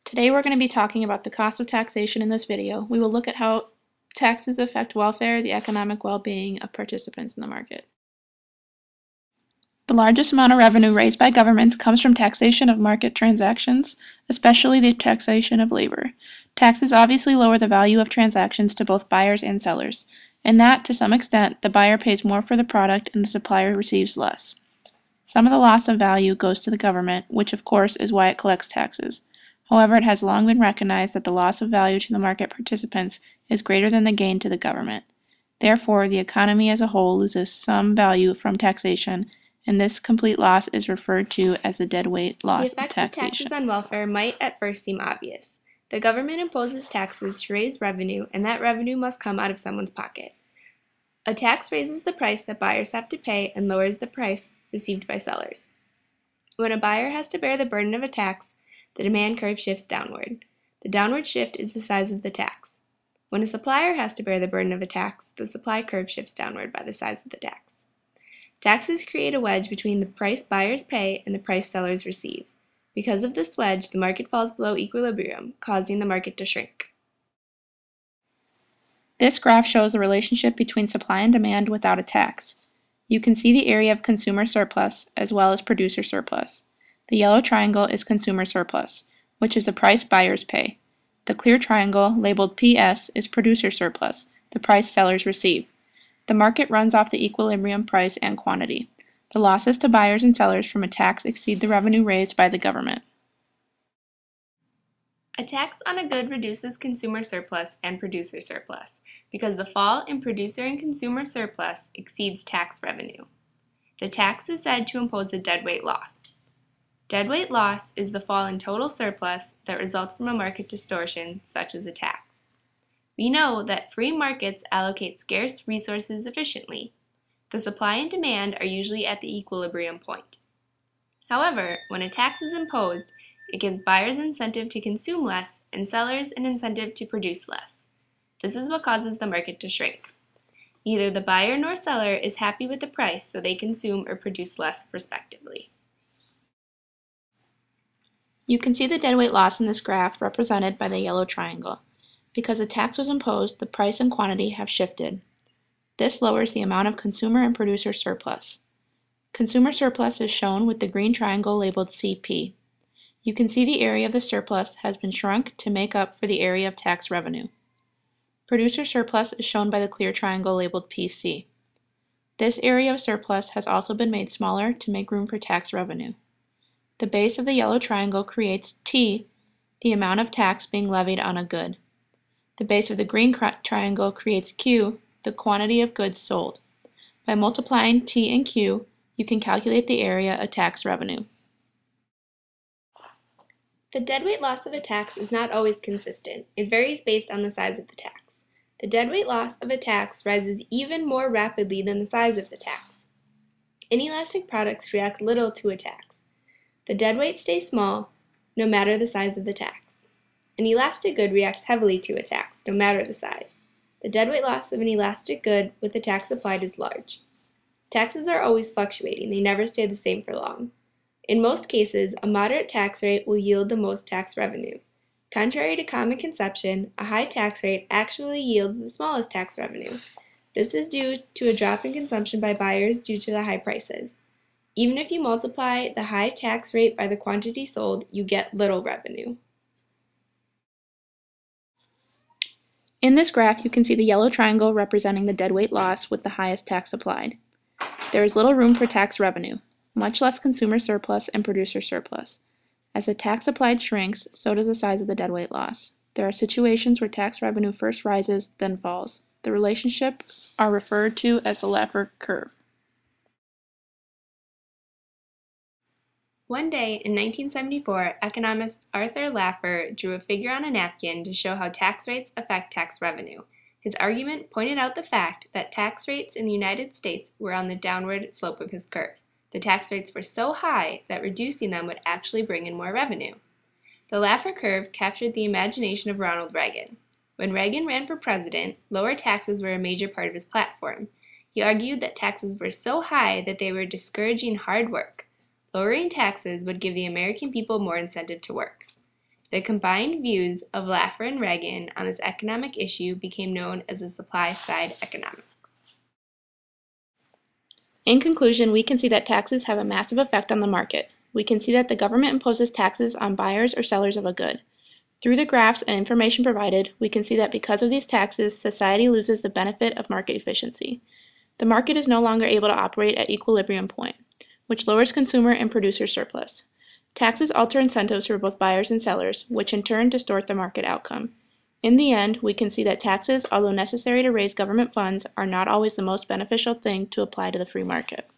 Today we're going to be talking about the cost of taxation in this video. We will look at how taxes affect welfare, the economic well-being of participants in the market. The largest amount of revenue raised by governments comes from taxation of market transactions, especially the taxation of labor. Taxes obviously lower the value of transactions to both buyers and sellers, and that, to some extent, the buyer pays more for the product and the supplier receives less. Some of the loss of value goes to the government, which of course is why it collects taxes. However, it has long been recognized that the loss of value to the market participants is greater than the gain to the government. Therefore, the economy as a whole loses some value from taxation, and this complete loss is referred to as the deadweight loss of taxation. The effects of taxes on welfare might at first seem obvious. The government imposes taxes to raise revenue, and that revenue must come out of someone's pocket. A tax raises the price that buyers have to pay and lowers the price received by sellers. When a buyer has to bear the burden of a tax, the demand curve shifts downward. The downward shift is the size of the tax. When a supplier has to bear the burden of a tax, the supply curve shifts downward by the size of the tax. Taxes create a wedge between the price buyers pay and the price sellers receive. Because of this wedge, the market falls below equilibrium, causing the market to shrink. This graph shows the relationship between supply and demand without a tax. You can see the area of consumer surplus as well as producer surplus. The yellow triangle is consumer surplus, which is the price buyers pay. The clear triangle, labeled PS, is producer surplus, the price sellers receive. The market runs off the equilibrium price and quantity. The losses to buyers and sellers from a tax exceed the revenue raised by the government. A tax on a good reduces consumer surplus and producer surplus, because the fall in producer and consumer surplus exceeds tax revenue. The tax is said to impose a deadweight loss. Deadweight loss is the fall in total surplus that results from a market distortion, such as a tax. We know that free markets allocate scarce resources efficiently. The supply and demand are usually at the equilibrium point. However, when a tax is imposed, it gives buyers incentive to consume less and sellers an incentive to produce less. This is what causes the market to shrink. Neither the buyer nor seller is happy with the price, so they consume or produce less, respectively. You can see the deadweight loss in this graph represented by the yellow triangle. Because a tax was imposed, the price and quantity have shifted. This lowers the amount of consumer and producer surplus. Consumer surplus is shown with the green triangle labeled CP. You can see the area of the surplus has been shrunk to make up for the area of tax revenue. Producer surplus is shown by the clear triangle labeled PC. This area of surplus has also been made smaller to make room for tax revenue. The base of the yellow triangle creates T, the amount of tax being levied on a good. The base of the green triangle creates Q, the quantity of goods sold. By multiplying T and Q, you can calculate the area of tax revenue. The deadweight loss of a tax is not always consistent. It varies based on the size of the tax. The deadweight loss of a tax rises even more rapidly than the size of the tax. Inelastic products react little to a tax. The deadweight stays small, no matter the size of the tax. An elastic good reacts heavily to a tax, no matter the size. The deadweight loss of an elastic good with a tax applied is large. Taxes are always fluctuating. They never stay the same for long. In most cases, a moderate tax rate will yield the most tax revenue. Contrary to common conception, a high tax rate actually yields the smallest tax revenue. This is due to a drop in consumption by buyers due to the high prices. Even if you multiply the high tax rate by the quantity sold, you get little revenue. In this graph, you can see the yellow triangle representing the deadweight loss with the highest tax applied. There is little room for tax revenue, much less consumer surplus and producer surplus. As the tax applied shrinks, so does the size of the deadweight loss. There are situations where tax revenue first rises, then falls. The relationships are referred to as the Laffer curve. One day in 1974, economist Arthur Laffer drew a figure on a napkin to show how tax rates affect tax revenue. His argument pointed out the fact that tax rates in the United States were on the downward slope of his curve. The tax rates were so high that reducing them would actually bring in more revenue. The Laffer curve captured the imagination of Ronald Reagan. When Reagan ran for president, lower taxes were a major part of his platform. He argued that taxes were so high that they were discouraging hard work. Lowering taxes would give the American people more incentive to work. The combined views of Laffer and Reagan on this economic issue became known as the supply-side economics. In conclusion, we can see that taxes have a massive effect on the market. We can see that the government imposes taxes on buyers or sellers of a good. Through the graphs and information provided, we can see that because of these taxes, society loses the benefit of market efficiency. The market is no longer able to operate at equilibrium point, which lowers consumer and producer surplus. Taxes alter incentives for both buyers and sellers, which in turn distort the market outcome. In the end, we can see that taxes, although necessary to raise government funds, are not always the most beneficial thing to apply to the free market.